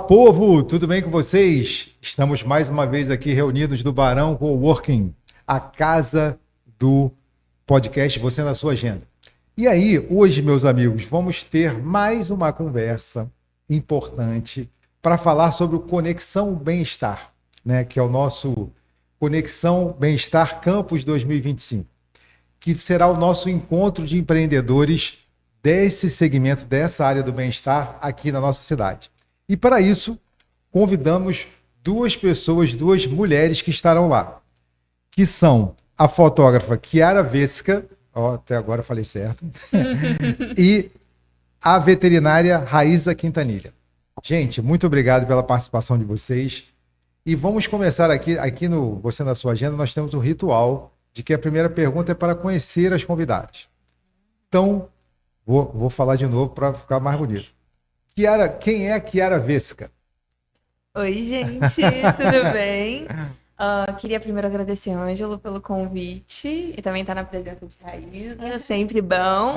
Povo, tudo bem com vocês? Estamos mais uma vez aqui reunidos no Barão Coworking, a casa do podcast Você na Sua Agenda. E aí, hoje, meus amigos, vamos ter mais uma conversa importante para falar sobre o Conexão Bem-Estar, né? Que é o nosso Conexão Bem-Estar Campus 2025, que será o nosso encontro de empreendedores desse segmento, dessa área do bem-estar aqui na nossa cidade. E para isso, convidamos duas pessoas, duas mulheres que estarão lá, que são a fotógrafa Chiara Vesca, até agora eu falei certo, e a veterinária Raíza Quintanilha. Gente, muito obrigado pela participação de vocês. E vamos começar aqui no Você na Sua Agenda, nós temos um ritual de que a primeira pergunta é para conhecer as convidadas. Então, vou falar de novo para ficar mais bonito. Chiara, quem é a Chiara Vesca? Oi, gente, tudo bem? Queria primeiro agradecer a Ângelo pelo convite e também estar na presença de Raíza, sempre bom.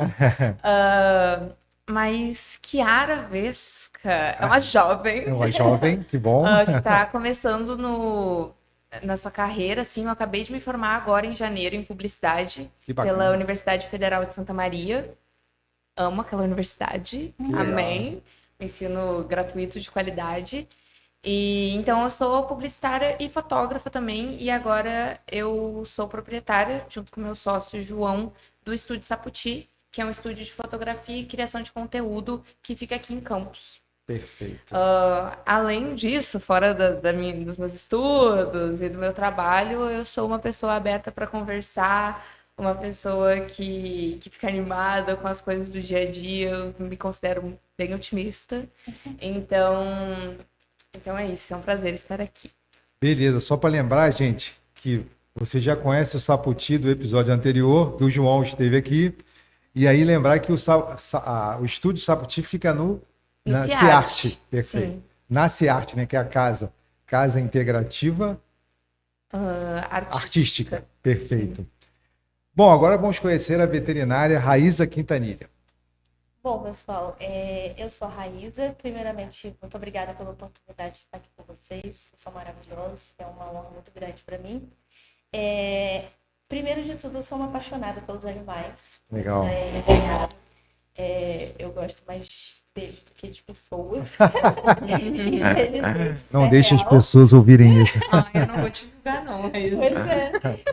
Mas Chiara Vesca é uma jovem. É uma jovem, que bom. Que está começando na sua carreira, assim. Eu acabei de me formar agora em janeiro em publicidade pela Universidade Federal de Santa Maria. Amo aquela universidade, amém. Ensino gratuito de qualidade. E então eu sou publicitária e fotógrafa também, e agora eu sou proprietária, junto com meu sócio João, do Estúdio Saputi, que é um estúdio de fotografia e criação de conteúdo que fica aqui em Campos. Perfeito. Além disso, fora dos meus estudos e do meu trabalho, eu sou uma pessoa aberta para conversar, uma pessoa que fica animada com as coisas do dia a dia. Eu me considero bem otimista. Então é isso, é um prazer estar aqui. Beleza, só para lembrar, gente, que você já conhece o Saputi do episódio anterior, que o João esteve aqui. E aí lembrar que o Estúdio Saputi fica na Ciarte. Perfeito. Sim. Na Ciarte, né, que é a Casa Integrativa Artística. Perfeito. Sim. Bom, agora vamos conhecer a veterinária Raíza Quintanilha. Bom, pessoal, eu sou a Raíza. Primeiramente, muito obrigada pela oportunidade de estar aqui com vocês. Vocês são maravilhosos, é uma honra muito grande para mim. Primeiro de tudo, eu sou uma apaixonada pelos animais. Legal. Eu gosto mais deles do que de pessoas. Não deixe as pessoas ouvirem isso. Eu não vou te julgar, não. Pois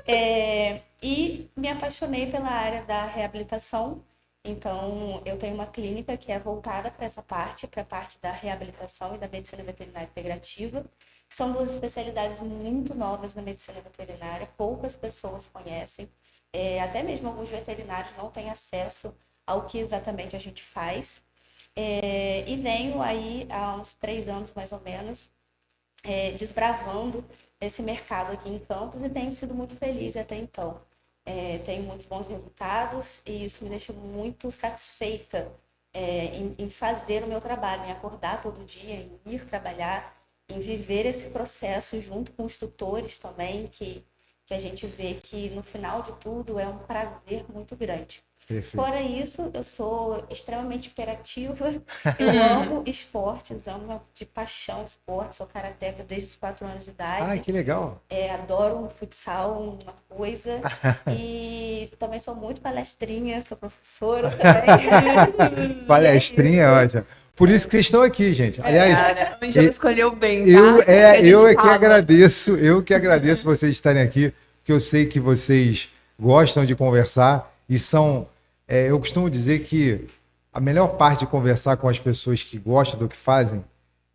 é. E me apaixonei pela área da reabilitação. Então, eu tenho uma clínica que é voltada para essa parte, para a parte da reabilitação e da medicina veterinária integrativa, que são duas especialidades muito novas na medicina veterinária, poucas pessoas conhecem, até mesmo alguns veterinários não têm acesso ao que exatamente a gente faz. E venho aí há uns 3 anos, mais ou menos, desbravando esse mercado aqui em Campos e tenho sido muito feliz até então. Tenho muitos bons resultados e isso me deixa muito satisfeita em fazer o meu trabalho, em acordar todo dia, em ir trabalhar, em viver esse processo junto com os tutores também, que a gente vê que no final de tudo é um prazer muito grande. Perfeito. Fora isso, eu sou extremamente hiperativa, eu amo esportes, amo de paixão esporte, sou karateca desde os 4 anos de idade. Ah, que legal! Adoro um futsal, uma coisa, e também sou muito palestrinha, sou professora também. Palestrinha é ótimo. Por isso que vocês estão aqui, gente. Aliás, a Ângela escolheu bem, tá? Eu que agradeço vocês estarem aqui, porque eu sei que vocês gostam de conversar e são... eu costumo dizer que a melhor parte de conversar com as pessoas que gostam do que fazem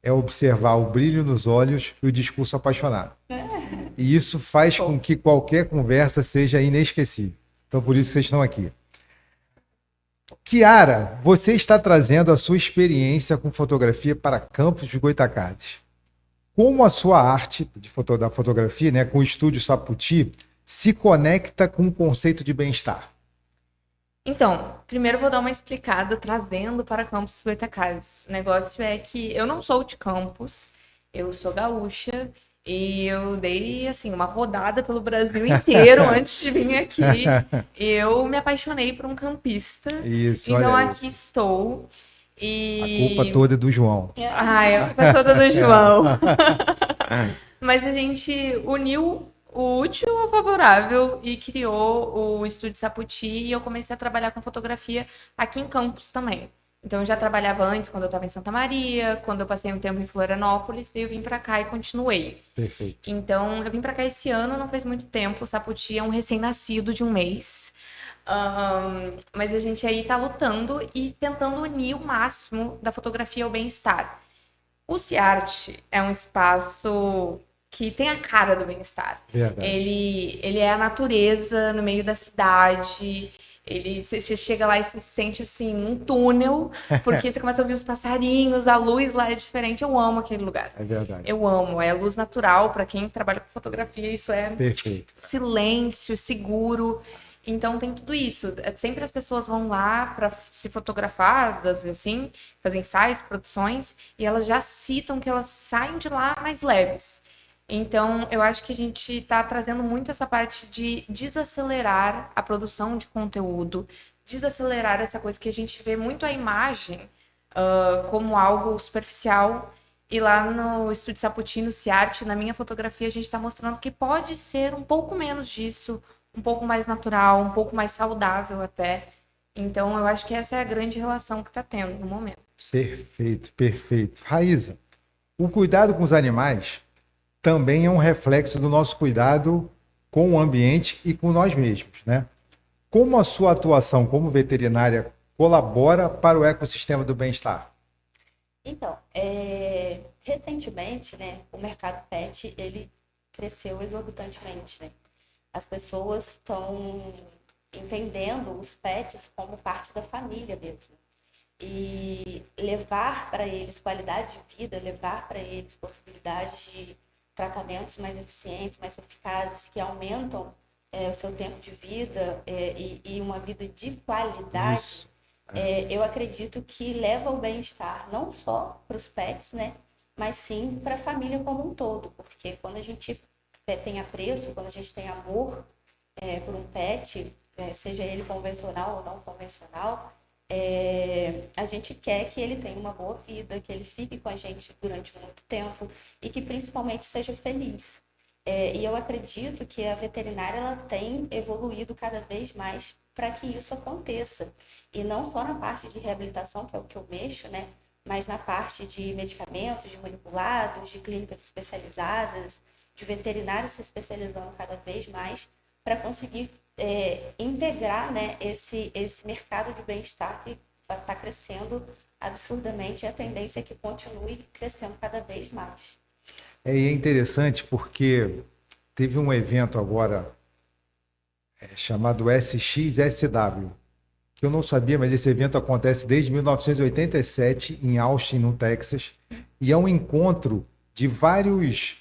é observar o brilho nos olhos e o discurso apaixonado. E isso faz com que qualquer conversa seja inesquecível. Então, por isso vocês estão aqui. Chiara, você está trazendo a sua experiência com fotografia para Campos de Goytacazes. Como a sua arte da fotografia, né, com o Estúdio Saputi, se conecta com o conceito de bem-estar? Então, primeiro eu vou dar uma explicada trazendo para Campos de Goytacazes. O negócio é que eu não sou de Campos, eu sou gaúcha e eu dei assim uma rodada pelo Brasil inteiro antes de vir aqui. E eu me apaixonei por um campista. Isso, então olha aqui isso. estou. E... A culpa toda é do João. A culpa é toda do João. Mas a gente uniu o útil ao favorável e criou o Estúdio Saputi e eu comecei a trabalhar com fotografia aqui em Campos também. Então eu já trabalhava antes quando eu estava em Santa Maria, quando eu passei um tempo em Florianópolis, daí eu vim para cá e continuei. Perfeito. Então eu vim para cá esse ano, não faz muito tempo, o Saputi é um recém-nascido de um mês. Mas a gente aí tá lutando e tentando unir o máximo da fotografia ao bem-estar. O Ciarte é um espaço que tem a cara do bem-estar. Ele é a natureza no meio da cidade. Você chega lá e se sente assim, um túnel, porque você começa a ouvir os passarinhos, a luz lá é diferente. Eu amo aquele lugar. É verdade. Eu amo. É luz natural. Para quem trabalha com fotografia, isso é perfeito. Silêncio, seguro. Então tem tudo isso. Sempre as pessoas vão lá para se fotografar, assim, fazer ensaios, produções, e elas já citam que elas saem de lá mais leves. Então, eu acho que a gente está trazendo muito essa parte de desacelerar a produção de conteúdo, desacelerar essa coisa que a gente vê muito a imagem como algo superficial. E lá no Estúdio Saputi, no Ciarte, na minha fotografia, a gente está mostrando que pode ser um pouco menos disso, um pouco mais natural, um pouco mais saudável até. Então, eu acho que essa é a grande relação que está tendo no momento. Perfeito, perfeito. Raíza, o cuidado com os animais também é um reflexo do nosso cuidado com o ambiente e com nós mesmos, né? Como a sua atuação como veterinária colabora para o ecossistema do bem-estar? Então, recentemente, né, o mercado pet, ele cresceu exorbitantemente, né? As pessoas estão entendendo os pets como parte da família mesmo. E levar para eles qualidade de vida, levar para eles possibilidades de tratamentos mais eficientes, mais eficazes, que aumentam o seu tempo de vida e uma vida de qualidade, eu acredito que leva ao bem-estar não só para os pets, né, mas sim para a família como um todo, porque quando a gente tem apreço, quando a gente tem amor por um pet, seja ele convencional ou não convencional, a gente quer que ele tenha uma boa vida, que ele fique com a gente durante muito tempo e que principalmente seja feliz. E eu acredito que a veterinária ela tem evoluído cada vez mais para que isso aconteça. E não só na parte de reabilitação, que é o que eu mexo, né? Mas na parte de medicamentos, de manipulados, de clínicas especializadas, de veterinários se especializando cada vez mais para conseguir integrar, né, esse mercado de bem-estar que está crescendo absurdamente e a tendência é que continue crescendo cada vez mais. É interessante porque teve um evento agora chamado SXSW, que eu não sabia, mas esse evento acontece desde 1987 em Austin, no Texas, e é um encontro de várias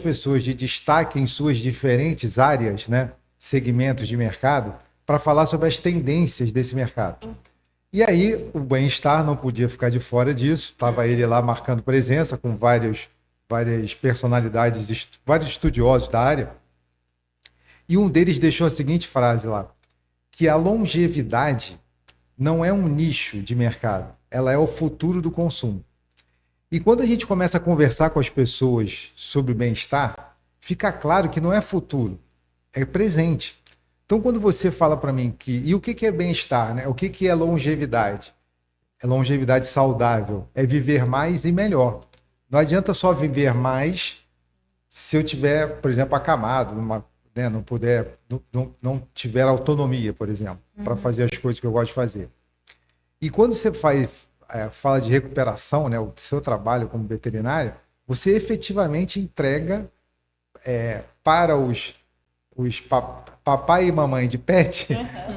pessoas de destaque em suas diferentes áreas, né? Segmentos de mercado, para falar sobre as tendências desse mercado. E aí o bem-estar não podia ficar de fora disso, estava ele lá marcando presença com várias personalidades, vários estudiosos da área, e um deles deixou a seguinte frase lá, que a longevidade não é um nicho de mercado, ela é o futuro do consumo. E quando a gente começa a conversar com as pessoas sobre bem-estar, fica claro que não é futuro, é presente. Então, quando você fala para mim e o que é bem-estar, né? O que é longevidade? É longevidade saudável, é viver mais e melhor. Não adianta só viver mais se eu tiver, por exemplo, acamado, né? não tiver autonomia, por exemplo, para fazer as coisas que eu gosto de fazer. E quando você fala de recuperação, né? O seu trabalho como veterinário, você efetivamente entrega para os papai e mamãe de pet,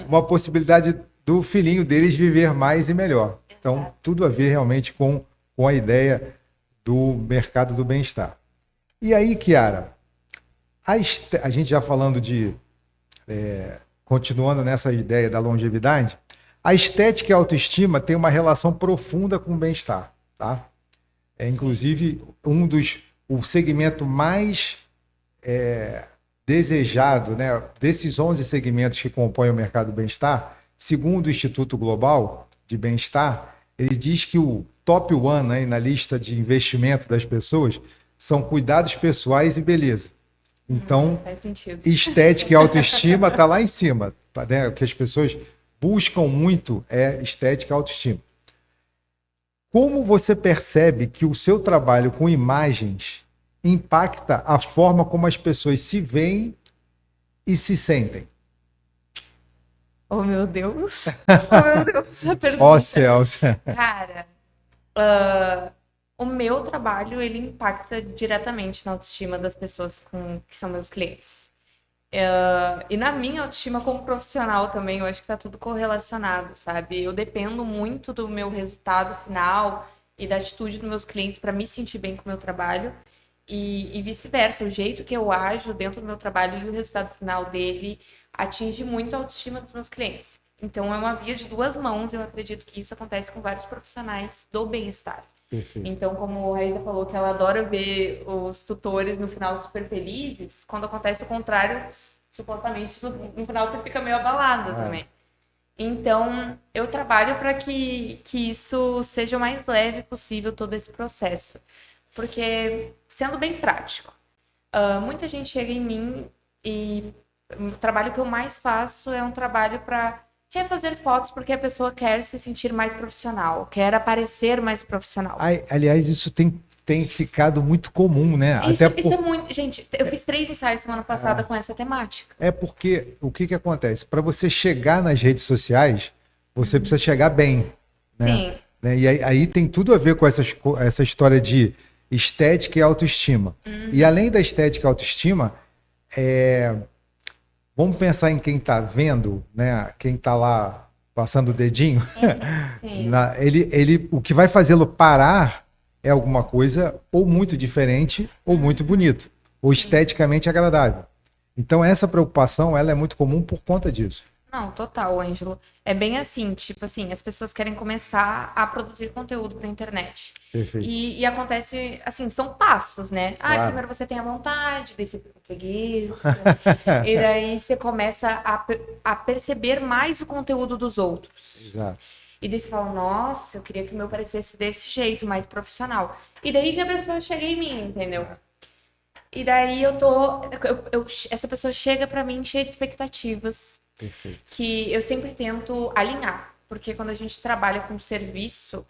uma possibilidade do filhinho deles viver mais e melhor. Então, tudo a ver realmente com a ideia do mercado do bem-estar. E aí, Kiara, a gente já falando continuando nessa ideia da longevidade, a estética e a autoestima tem uma relação profunda com o bem-estar, tá? Inclusive, o segmento mais desejado, né, desses 11 segmentos que compõem o mercado do bem-estar, segundo o Instituto Global de Bem-Estar, ele diz que o top one aí na lista de investimento das pessoas são cuidados pessoais e beleza. Então, faz sentido. Estética e autoestima tá lá em cima, né? O que as pessoas buscam muito é estética e autoestima. Como você percebe que o seu trabalho com imagens impacta a forma como as pessoas se veem e se sentem? Oh, meu Deus. Oh, meu Deus, essa pergunta. Ó céus. Cara, o meu trabalho, ele impacta diretamente na autoestima das pessoas que são meus clientes. E na minha autoestima como profissional também, eu acho que tá tudo correlacionado, sabe? Eu dependo muito do meu resultado final e da atitude dos meus clientes para me sentir bem com o meu trabalho e vice-versa. O jeito que eu ajo dentro do meu trabalho e o resultado final dele atinge muito a autoestima dos meus clientes. Então, é uma via de duas mãos. Eu acredito que isso acontece com vários profissionais do bem-estar. Perfeito. Então, como a Raíssa falou que ela adora ver os tutores no final super felizes, quando acontece o contrário, supostamente no final você fica meio abalada também. Então, eu trabalho para que isso seja o mais leve possível, todo esse processo. Porque, sendo bem prático, muita gente chega em mim e o trabalho que eu mais faço é um trabalho para refazer fotos porque a pessoa quer se sentir mais profissional, quer aparecer mais profissional. Aliás, isso tem ficado muito comum, né? Isso é muito... Gente, eu fiz 3 ensaios semana passada com essa temática. É porque o que acontece? Para você chegar nas redes sociais, você precisa chegar bem. Né? Sim. Né? E aí tem tudo a ver com essa história de estética e autoestima. E além da estética e autoestima, vamos pensar em quem está vendo, né? Quem está lá passando o dedinho. O que vai fazê-lo parar é alguma coisa ou muito diferente ou muito bonito, ou esteticamente agradável. Então essa preocupação ela é muito comum por conta disso. Não, total, Ângelo. É bem assim, tipo assim, as pessoas querem começar a produzir conteúdo para a internet. Perfeito. E acontece, assim, são passos, né? Claro. Primeiro você tem a vontade, daí você fica preguiça, e daí você começa a perceber mais o conteúdo dos outros. Exato. E daí você fala, nossa, eu queria que o meu parecesse desse jeito, mais profissional. E daí que a pessoa chega em mim, entendeu? E daí essa pessoa chega para mim cheia de expectativas. Perfeito. Que eu sempre tento alinhar, porque quando a gente trabalha com serviço,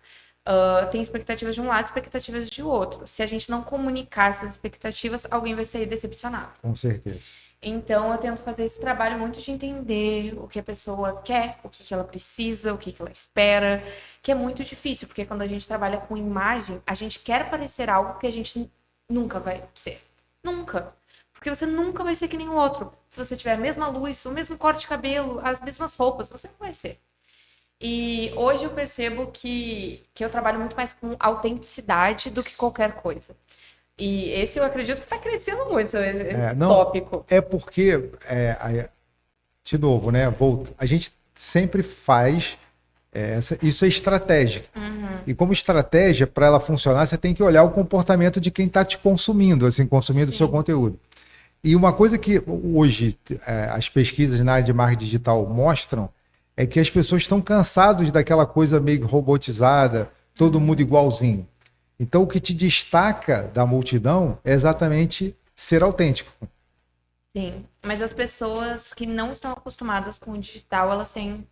tem expectativas de um lado e expectativas de outro. Se a gente não comunicar essas expectativas, alguém vai sair decepcionado. Com certeza. Então, eu tento fazer esse trabalho muito de entender o que a pessoa quer, o que ela precisa, o que ela espera, que é muito difícil, porque quando a gente trabalha com imagem, a gente quer parecer algo que a gente nunca vai ser. Nunca. Porque você nunca vai ser que nem o outro. Se você tiver a mesma luz, o mesmo corte de cabelo, as mesmas roupas, você não vai ser. E hoje eu percebo que eu trabalho muito mais com autenticidade do que qualquer coisa. E esse eu acredito que está crescendo muito, esse tópico. É porque, de novo, né? A gente sempre faz... isso é estratégico. E como estratégia, para ela funcionar, você tem que olhar o comportamento de quem está te consumindo, assim, consumindo o seu conteúdo. E uma coisa que hoje as pesquisas na área de marketing digital mostram é que as pessoas estão cansadas daquela coisa meio robotizada, todo mundo igualzinho. Então, o que te destaca da multidão é exatamente ser autêntico. Sim, mas as pessoas que não estão acostumadas com o digital, elas têm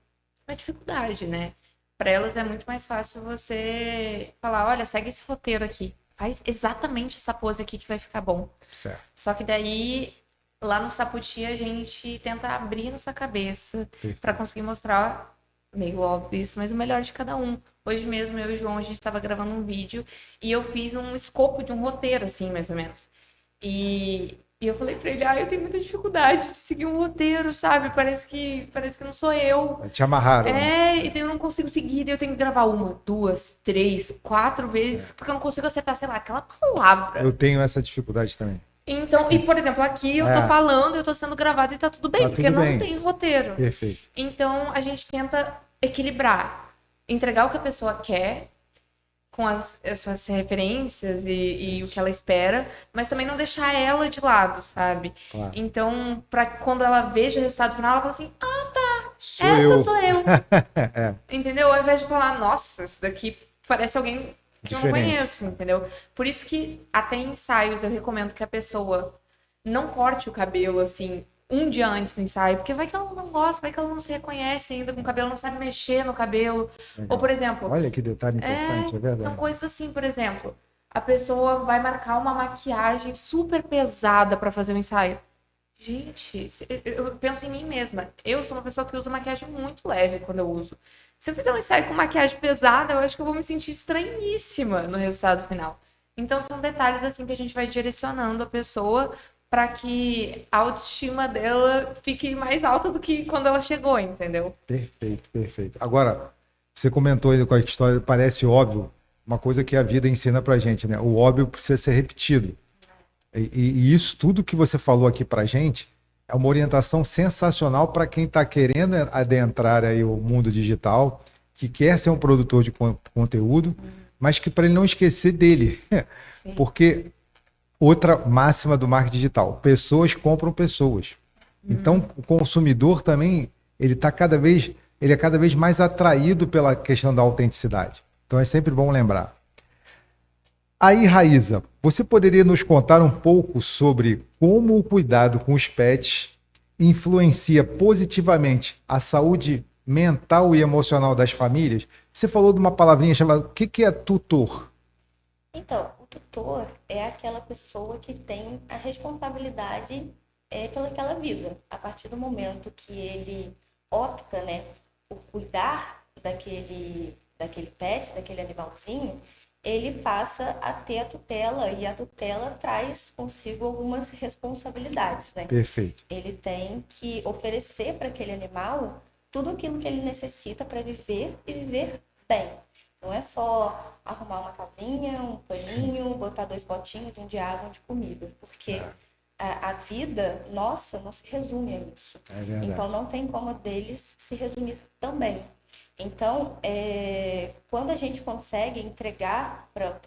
uma dificuldade, né? Para elas é muito mais fácil você falar, olha, segue esse roteiro aqui. Faz exatamente essa pose aqui que vai ficar bom. Certo. Só que daí, lá no Saputi, a gente tenta abrir nossa cabeça para conseguir mostrar, meio óbvio isso, mas o melhor de cada um. Hoje mesmo, eu e o João, a gente estava gravando um vídeo e eu fiz um escopo de um roteiro, assim, mais ou menos. E eu falei pra ele, eu tenho muita dificuldade de seguir um roteiro, sabe? Parece que não sou eu. Te amarraram. E daí eu não consigo seguir, daí eu tenho que gravar 1, 2, 3, 4 vezes, porque eu não consigo acertar, sei lá, aquela palavra. Eu tenho essa dificuldade também. Então, e por exemplo, aqui eu tô falando, eu tô sendo gravada e tá tudo bem, porque não tem roteiro. Perfeito. Então, a gente tenta equilibrar, entregar o que a pessoa quer, com as suas referências e o que ela espera, mas também não deixar ela de lado, sabe? Claro. Então, para quando ela veja o resultado final, ela fala assim, tá, Sou eu. Entendeu? Ao invés de falar, nossa, isso daqui parece alguém que eu não conheço, entendeu? Por isso que até em ensaios eu recomendo que a pessoa não corte o cabelo, assim, um dia antes do ensaio, porque vai que ela não gosta, vai que ela não se reconhece ainda com o cabelo, não sabe mexer no cabelo. Legal. Ou, por exemplo... Olha que detalhe importante, é verdade. São coisas assim, por exemplo, a pessoa vai marcar uma maquiagem super pesada para fazer o ensaio. Gente, eu penso em mim mesma. Eu sou uma pessoa que usa maquiagem muito leve quando eu uso. Se eu fizer um ensaio com maquiagem pesada, eu acho que eu vou me sentir estranhíssima no resultado final. Então, são detalhes assim que a gente vai direcionando a pessoa para que a autoestima dela fique mais alta do que quando ela chegou, entendeu? Perfeito, perfeito. Agora, você comentou aí com a história, parece óbvio, uma coisa que a vida ensina pra gente, né? O óbvio precisa ser repetido. E isso tudo que você falou aqui pra gente é uma orientação sensacional para quem está querendo adentrar aí o mundo digital, que quer ser um produtor de conteúdo, mas que para ele não esquecer dele. Sim. Porque outra máxima do marketing digital, pessoas compram pessoas. Então, o consumidor também, ele é cada vez mais atraído pela questão da autenticidade. Então, é sempre bom lembrar. Aí, Raíza, você poderia nos contar um pouco sobre como o cuidado com os pets influencia positivamente a saúde mental e emocional das famílias? Você falou de uma palavrinha chamada... O que é tutor? Então, o tutor é aquela pessoa que tem a responsabilidade pelaquela vida. A partir do momento que ele opta, né, por cuidar daquele pet, daquele animalzinho, ele passa a ter a tutela, e a tutela traz consigo algumas responsabilidades, né? Perfeito. Ele tem que oferecer para aquele animal tudo aquilo que ele necessita para viver e viver bem. Não é só arrumar uma casinha, um paninho, botar 2 potinhos, um de água, um de comida, porque a vida nossa não se resume a isso. Então não tem como a deles se resumir também. Então, quando a gente consegue entregar para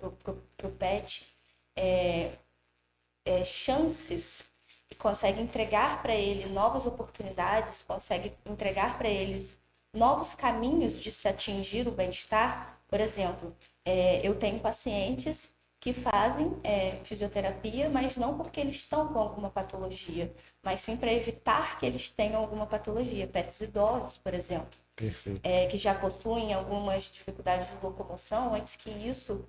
o pet chances, e consegue entregar para ele novas oportunidades, consegue entregar para eles novos caminhos de se atingir o bem-estar. Por exemplo, eu tenho pacientes que fazem fisioterapia, mas não porque eles estão com alguma patologia, mas sim para evitar que eles tenham alguma patologia. Pets idosos, por exemplo, que já possuem algumas dificuldades de locomoção, antes que isso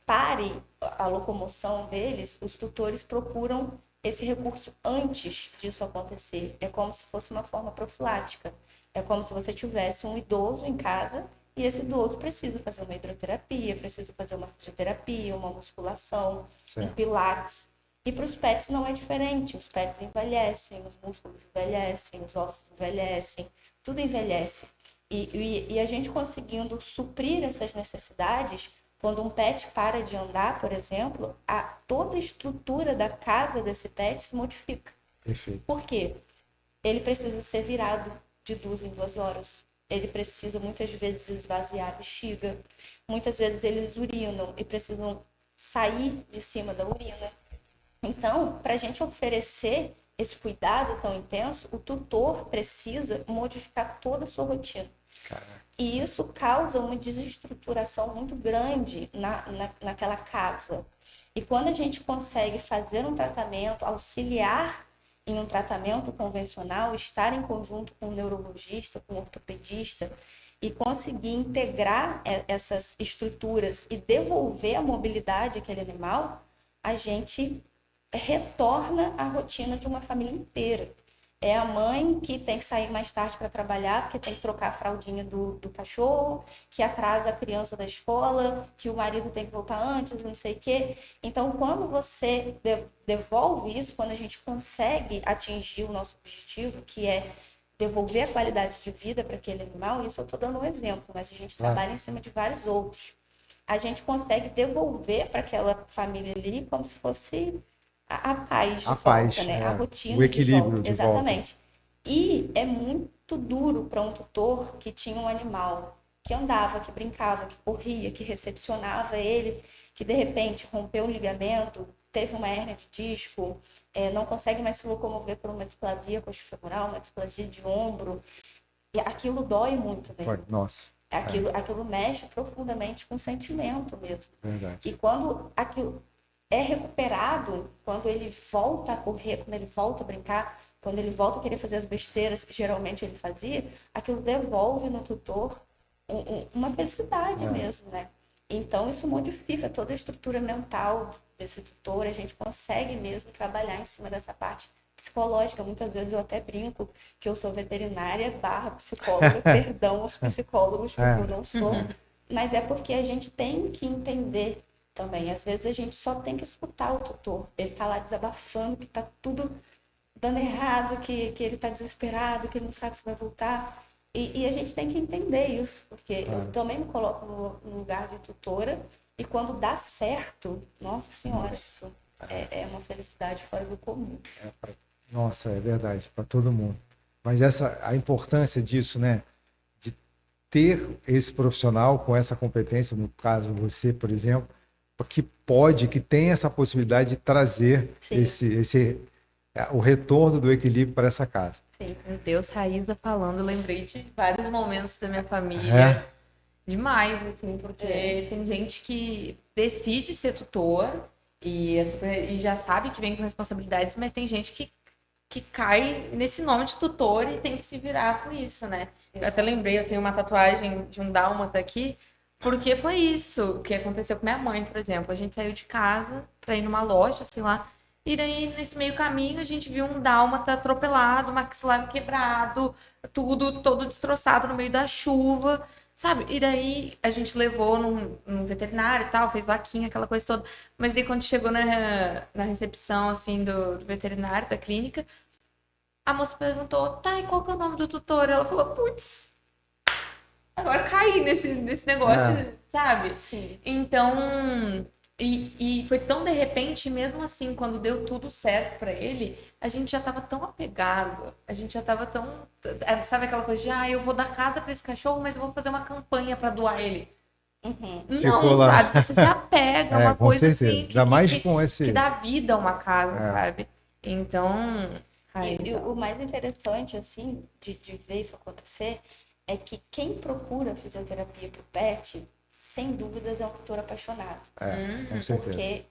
pare a locomoção deles, os tutores procuram esse recurso antes disso acontecer. É como se fosse uma forma profilática. É como se você tivesse um idoso em casa e esse idoso precisa fazer uma hidroterapia, precisa fazer uma fisioterapia, uma musculação, um pilates. E para os pets não é diferente. Os pets envelhecem, os músculos envelhecem, os ossos envelhecem, tudo envelhece. E a gente conseguindo suprir essas necessidades, quando um pet para de andar, por exemplo, toda a estrutura da casa desse pet se modifica. Perfeito. Por quê? Ele precisa ser virado de 2 em 2 horas. Ele precisa, muitas vezes, esvaziar a bexiga. Muitas vezes eles urinam e precisam sair de cima da urina. Então, para a gente oferecer esse cuidado tão intenso, o tutor precisa modificar toda a sua rotina. Caraca. E isso causa uma desestruturação muito grande naquela casa. E quando a gente consegue fazer um tratamento, auxiliar em um tratamento convencional, estar em conjunto com o neurologista, com o ortopedista, e conseguir integrar essas estruturas e devolver a mobilidade àquele animal, a gente retorna à rotina de uma família inteira. É a mãe que tem que sair mais tarde para trabalhar, porque tem que trocar a fraldinha do cachorro, que atrasa a criança da escola, que o marido tem que voltar antes, não sei o quê. Então, quando você devolve isso, quando a gente consegue atingir o nosso objetivo, que é devolver a qualidade de vida para aquele animal, isso eu estou dando um exemplo, mas a gente trabalha em cima de vários outros. A gente consegue devolver para aquela família ali como se fosse a paz de volta, né? A rotina, o equilíbrio de volta. Exatamente. E é muito duro para um tutor que tinha um animal que andava, que brincava, que corria, que recepcionava ele, que de repente rompeu um ligamento, teve uma hérnia de disco, não consegue mais se locomover por uma displasia coxofemoral, uma displasia de ombro. E aquilo dói muito nele. Nossa. Aquilo mexe profundamente com o sentimento mesmo. Verdade. E quando aquilo é recuperado, quando ele volta a correr, quando ele volta a brincar, quando ele volta a querer fazer as besteiras que geralmente ele fazia, aquilo devolve no tutor uma felicidade mesmo, né? Então, isso modifica toda a estrutura mental desse tutor, a gente consegue mesmo trabalhar em cima dessa parte psicológica. Muitas vezes eu até brinco que eu sou veterinária / psicóloga, perdão aos psicólogos, porque eu não sou, mas é porque a gente tem que entender também. Às vezes a gente só tem que escutar o tutor, ele tá lá desabafando, que tá tudo dando errado, que ele tá desesperado, que ele não sabe se vai voltar. E a gente tem que entender isso, porque eu também me coloco no lugar de tutora, e quando dá certo, nossa senhora, isso é uma felicidade fora do comum. Nossa, é verdade, para todo mundo. Mas a importância disso, né? De ter esse profissional com essa competência, no caso você, por exemplo, que tem essa possibilidade de trazer o retorno do equilíbrio para essa casa. Sim, meu Deus, Raíza falando, eu lembrei de vários momentos da minha família. Demais, assim, porque tem gente que decide ser tutor e já sabe que vem com responsabilidades, mas tem gente que cai nesse nome de tutor e tem que se virar com isso, né? Eu até lembrei, eu tenho uma tatuagem de um dálmata aqui, porque foi isso que aconteceu com minha mãe, por exemplo. A gente saiu de casa para ir numa loja, sei lá, e daí, nesse meio caminho, a gente viu um dálmata atropelado, maxilar quebrado, tudo todo destroçado no meio da chuva, sabe? E daí, a gente levou num veterinário e tal, fez vaquinha, aquela coisa toda. Mas daí, quando chegou na recepção, assim, do veterinário, da clínica, a moça perguntou, tá, e qual que é o nome do tutor? Ela falou, putz, agora caí nesse negócio, sabe? Sim. Então... E foi tão de repente, mesmo assim, quando deu tudo certo pra ele, a gente já tava tão apegado, a gente já tava tão... Sabe aquela coisa de, eu vou dar casa pra esse cachorro, mas eu vou fazer uma campanha pra doar ele. Não, sabe? Você se apega a uma coisa assim que dá vida a uma casa, sabe? Então... o mais interessante, assim, de ver isso acontecer, é que quem procura fisioterapia pro pet, sem dúvidas, é um tutor apaixonado. Com certeza. Porque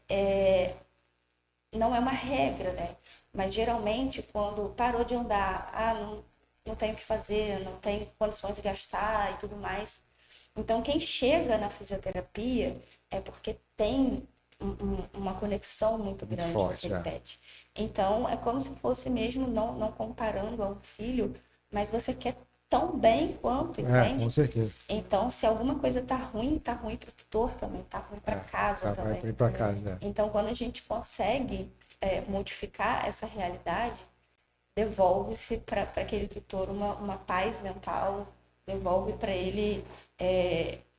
não é uma regra, né? Mas geralmente, quando parou de andar, não tenho o que fazer, não tenho condições de gastar e tudo mais. Então, quem chega na fisioterapia é porque tem uma conexão muito grande com aquele pet. Então, é como se fosse mesmo, não comparando ao filho, mas você quer tão bem quanto, entende? Com certeza. Então, se alguma coisa tá ruim para o tutor também, tá ruim para casa também. Vai para casa. Então, quando a gente consegue modificar essa realidade, devolve-se para aquele tutor uma paz mental, devolve para ele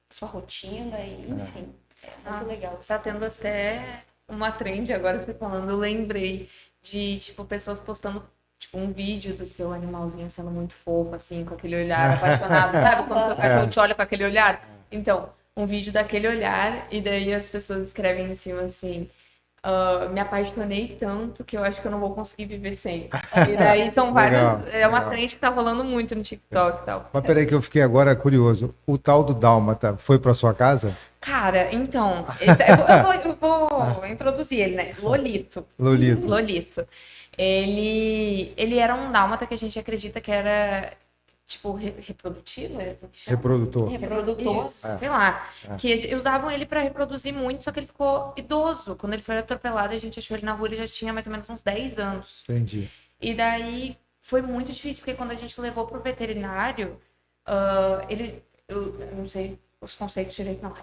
sua rotina, e, enfim, é muito legal. Tá tendo até uma trend agora, você falando, eu lembrei de, tipo, pessoas postando tipo, um vídeo do seu animalzinho sendo muito fofo, assim, com aquele olhar apaixonado, sabe? Quando o seu cachorro te olha com aquele olhar. Então, um vídeo daquele olhar, e daí as pessoas escrevem em cima assim, me apaixonei tanto que eu acho que eu não vou conseguir viver sem. E daí são várias... uma trend que tá rolando muito no TikTok e tal. Mas peraí que eu fiquei agora curioso. O tal do dálmata foi para sua casa? Cara, então, eu vou introduzir ele, né? Lolito. Ele era um dálmata que a gente acredita que era, tipo, reprodutivo? Reprodutor, sei lá. Que usavam ele para reproduzir muito, só que ele ficou idoso. Quando ele foi atropelado, a gente achou ele na rua, ele já tinha mais ou menos uns 10 anos. Entendi. E daí foi muito difícil, porque quando a gente levou pro veterinário, eu não sei os conceitos direito não,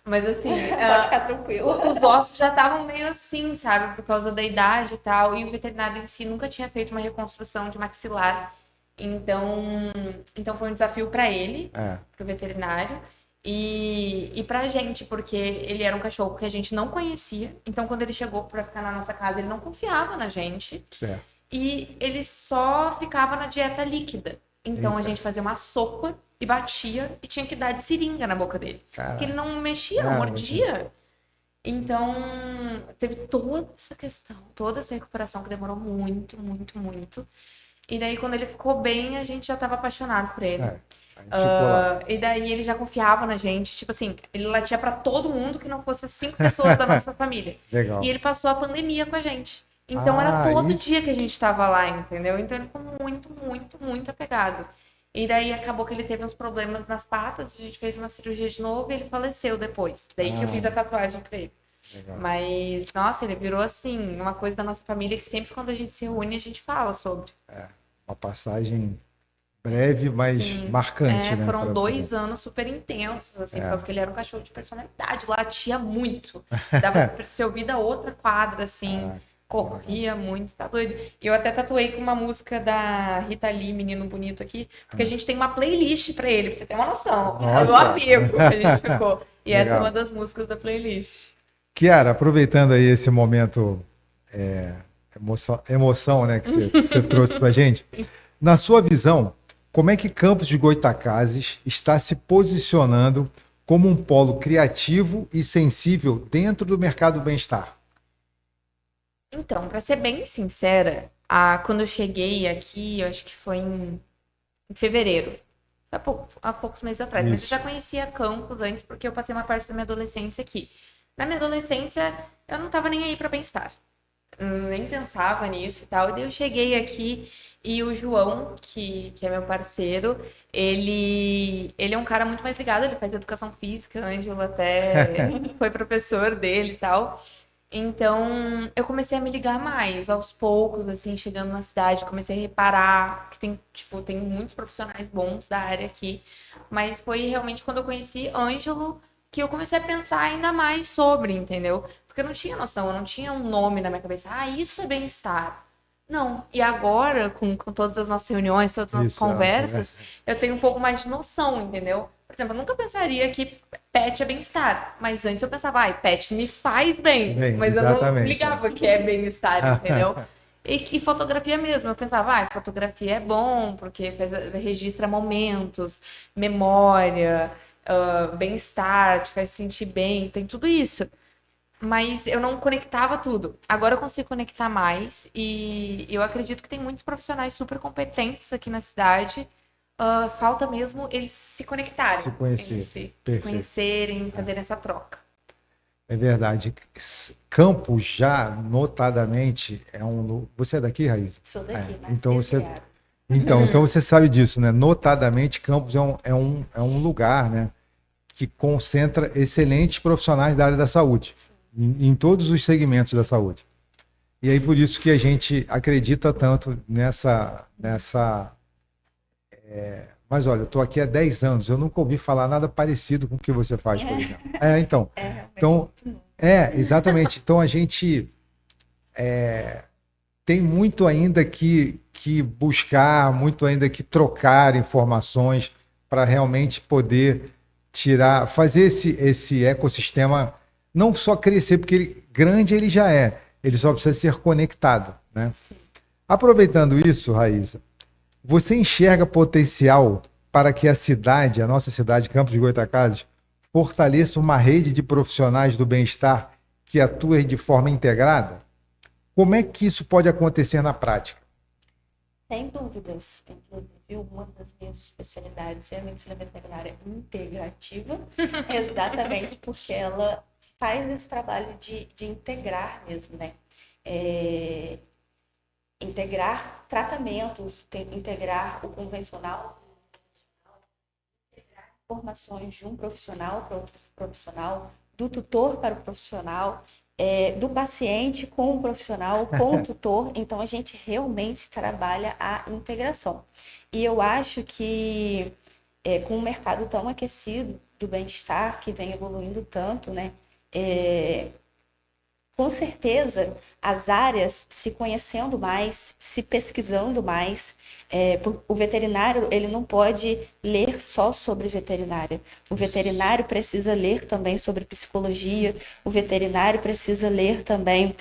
mas assim, pode ficar tranquilo. Os ossos já estavam meio assim, sabe, por causa da idade e tal, e o veterinário em si nunca tinha feito uma reconstrução de maxilar, então foi um desafio para ele, pro veterinário, e pra gente, porque ele era um cachorro que a gente não conhecia, então quando ele chegou para ficar na nossa casa, ele não confiava na gente, e ele só ficava na dieta líquida, então a gente fazia uma sopa e batia e tinha que dar de seringa na boca dele. Porque ele não mexia, não mordia. Então, teve toda essa questão, toda essa recuperação que demorou muito, muito, muito. E daí, quando ele ficou bem, a gente já estava apaixonado por ele. Tipo, e daí ele já confiava na gente. Tipo assim, ele latia para todo mundo que não fosse as 5 pessoas da nossa família. Legal. E ele passou a pandemia com a gente. Então era todo isso. dia que a gente estava lá, entendeu? Então ele ficou muito, muito, muito apegado. E daí acabou que ele teve uns problemas nas patas, a gente fez uma cirurgia de novo e ele faleceu depois. Daí que eu fiz a tatuagem pra ele. Legal. Mas, nossa, ele virou assim, uma coisa da nossa família que sempre quando a gente se reúne a gente fala sobre. Uma passagem breve, mas Sim. marcante, né? Foram 2 anos super intensos, assim, por causa que ele era um cachorro de personalidade, latia muito. Dava pra se ouvir da outra quadra, assim. Corria muito, tá doido. E eu até tatuei com uma música da Rita Lee, Menino Bonito aqui, porque a gente tem uma playlist pra ele, pra você ter uma noção. Do apego que a gente ficou. E essa é uma das músicas da playlist. Kiara, aproveitando aí esse momento emoção, né, que você trouxe pra gente, na sua visão, como é que Campos de Goytacazes está se posicionando como um polo criativo e sensível dentro do mercado do bem-estar? Então, para ser bem sincera, quando eu cheguei aqui, eu acho que foi em fevereiro, há poucos meses atrás, mas eu já conhecia Campos antes porque eu passei uma parte da minha adolescência aqui. Na minha adolescência, eu não estava nem aí para bem-estar, nem pensava nisso e tal. E daí eu cheguei aqui e o João, que é meu parceiro, ele é um cara muito mais ligado, ele faz educação física, Ângelo até foi professor dele e tal. Então, eu comecei a me ligar mais, aos poucos, assim, chegando na cidade, comecei a reparar que tem muitos profissionais bons da área aqui, mas foi realmente quando eu conheci Ângelo que eu comecei a pensar ainda mais sobre, entendeu? Porque eu não tinha noção, eu não tinha um nome na minha cabeça, isso é bem-estar. Não, e agora, com todas as nossas reuniões, todas as nossas conversas, eu tenho um pouco mais de noção, entendeu? Por exemplo, eu nunca pensaria que pet é bem-estar, mas antes eu pensava, pet me faz bem, mas eu não ligava que é bem-estar, entendeu? E fotografia mesmo, eu pensava, fotografia é bom, porque registra momentos, memória, bem-estar, te faz sentir bem, tem tudo isso. Mas eu não conectava tudo. Agora eu consigo conectar mais e eu acredito que tem muitos profissionais super competentes aqui na cidade. Falta mesmo eles se conectarem. Se conhecerem, fazerem essa troca. É verdade. Campos já, notadamente, Você é daqui, Raíssa? Sou daqui, então você sabe disso, né? Notadamente, Campos é um lugar, né, que concentra excelentes profissionais da área da saúde. Em todos os segmentos da saúde. E aí por isso que a gente acredita tanto nessa mas olha, eu estou aqui há 10 anos, eu nunca ouvi falar nada parecido com o que você faz, por exemplo. Exatamente. Então a gente tem muito ainda que buscar, muito ainda que trocar informações para realmente poder fazer esse ecossistema não só crescer, porque grande ele já é, ele só precisa ser conectado, né? Sim. Aproveitando isso, Raíssa, você enxerga potencial para que a nossa cidade, Campos de Goytacazes, fortaleça uma rede de profissionais do bem-estar que atuem de forma integrada? Como é que isso pode acontecer na prática? Sem dúvidas. Inclusive, uma das minhas especialidades é a medicina veterinária integrativa, exatamente porque ela faz esse trabalho de integrar mesmo, né? Integrar tratamentos, integrar o convencional, integrar informações de um profissional para outro profissional, do tutor para o profissional, do paciente com o profissional, com o tutor. Então, a gente realmente trabalha a integração. E eu acho que com um mercado tão aquecido do bem-estar, que vem evoluindo tanto, né? Com certeza, as áreas se conhecendo mais, se pesquisando mais. O veterinário, ele não pode ler só sobre veterinária. O veterinário precisa ler também sobre psicologia, o veterinário precisa ler também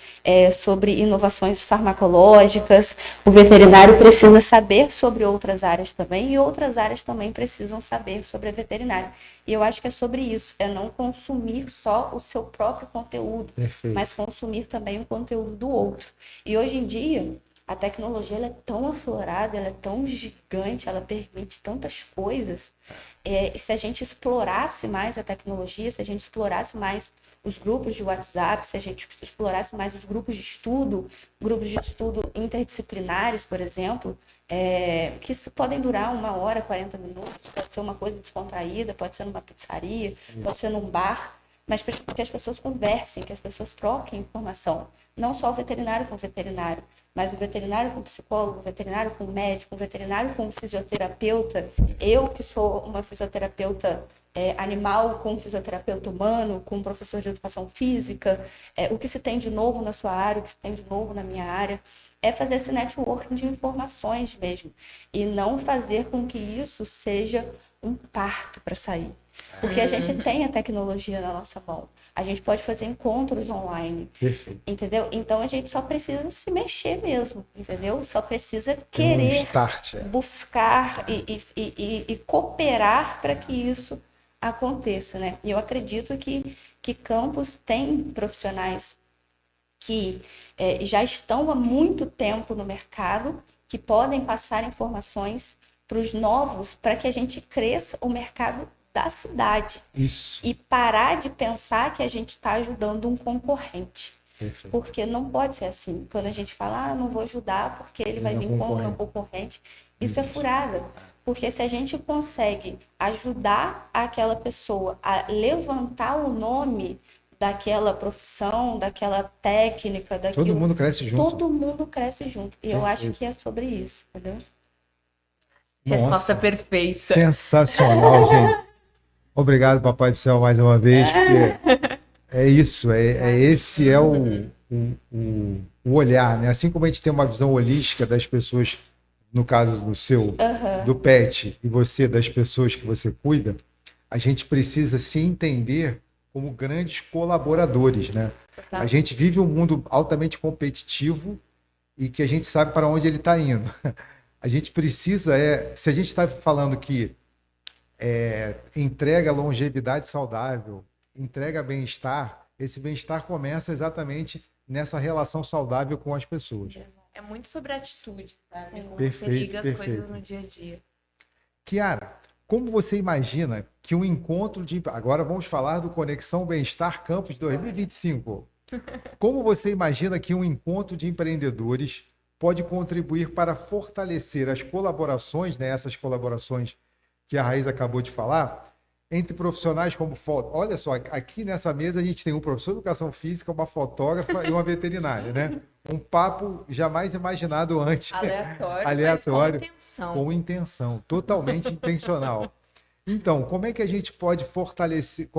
sobre inovações farmacológicas, o veterinário precisa saber sobre outras áreas também, e outras áreas também precisam saber sobre a veterinária. E eu acho que é sobre isso, é não consumir só o seu próprio conteúdo, mas consumir também o conteúdo do outro. E hoje em dia, A tecnologia ela é tão aflorada, ela é tão gigante, ela permite tantas coisas. E se a gente explorasse mais a tecnologia, se a gente explorasse mais os grupos de WhatsApp, se a gente explorasse mais os grupos de estudo interdisciplinares, por exemplo, que podem durar 1 hora, 40 minutos, pode ser uma coisa descontraída, pode ser numa pizzaria, pode ser num bar, mas que as pessoas conversem, que as pessoas troquem informação. Não só o veterinário com o veterinário, mas o veterinário com o psicólogo, o veterinário com o médico, o veterinário com o fisioterapeuta. Eu, que sou uma fisioterapeuta animal, com um fisioterapeuta humano, com um professor de educação física, o que se tem de novo na sua área, o que se tem de novo na minha área, é fazer esse networking de informações mesmo. E não fazer com que isso seja um parto para sair. Porque a gente tem a tecnologia na nossa mão. A gente pode fazer encontros online. Perfeito. Entendeu? Então a gente só precisa se mexer mesmo, entendeu? Só precisa querer buscar e cooperar para que isso aconteça, né? E eu acredito que campus tem profissionais que já estão há muito tempo no mercado, que podem passar informações para os novos, para que a gente cresça o mercado da cidade. Isso. E parar de pensar que a gente está ajudando um concorrente. Perfeito. Porque não pode ser assim. Quando a gente fala, não vou ajudar porque ele vai vir como meu concorrente, isso é furada. Porque se a gente consegue ajudar aquela pessoa a levantar o nome daquela profissão, daquela técnica, daquilo... Todo mundo cresce junto. Todo mundo cresce junto. E eu acho que é sobre isso, entendeu? Resposta perfeita. Sensacional, gente. Obrigado, Papai do Céu, mais uma vez, porque é isso, esse é o olhar, né? Assim como a gente tem uma visão holística das pessoas, no caso do seu, do pet, e você das pessoas que você cuida, a gente precisa se entender como grandes colaboradores, né? A gente vive um mundo altamente competitivo e que a gente sabe para onde ele está indo. A gente precisa, se a gente está falando que entrega longevidade saudável, entrega bem-estar, esse bem-estar começa exatamente nessa relação saudável com as pessoas. É muito sobre atitude, sabe? Perfeito, você liga as perfeito. coisas no dia a dia. Kiara, como você imagina que um encontro de... Agora vamos falar do Conexão Bem-Estar Campus 2025. Como você imagina que um encontro de empreendedores pode contribuir para fortalecer as colaborações, né, essas colaborações que a Raíssa acabou de falar, entre profissionais como... Olha só, aqui nessa mesa a gente tem um professor de educação física, uma fotógrafa e uma veterinária, né? Um papo jamais imaginado antes. Aleatório, mas com intenção, totalmente intencional. Então, como é que a gente pode fortalecer...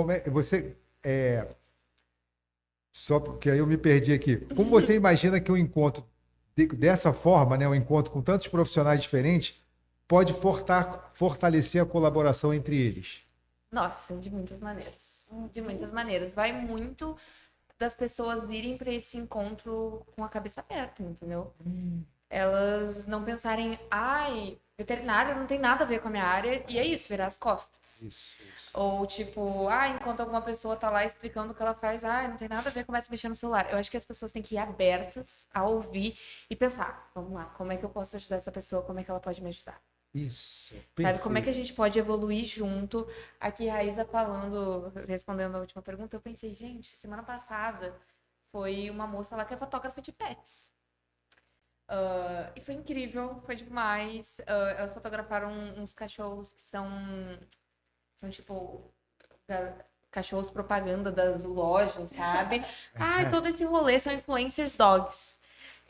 Só porque aí eu me perdi aqui. Como você imagina que um encontro dessa forma, né, um encontro com tantos profissionais diferentes, pode fortalecer a colaboração entre eles? Nossa, de muitas maneiras. De muitas maneiras. Vai muito das pessoas irem para esse encontro com a cabeça aberta, entendeu? Elas não pensarem, veterinário não tem nada a ver com a minha área, e é isso, virar as costas. Isso. Ou tipo, enquanto alguma pessoa tá lá explicando o que ela faz, não tem nada a ver, começa a mexer no celular. Eu acho que as pessoas têm que ir abertas a ouvir e pensar, vamos lá, como é que eu posso ajudar essa pessoa, como é que ela pode me ajudar? Isso. Sabe, como é que a gente pode evoluir junto? Aqui, Raíssa respondendo a última pergunta, eu pensei, gente, semana passada foi uma moça lá que é fotógrafa de pets. E foi incrível, foi demais. Elas fotografaram uns cachorros que são tipo cachorros propaganda da zoológica, sabe? Todo esse rolê são influencers dogs.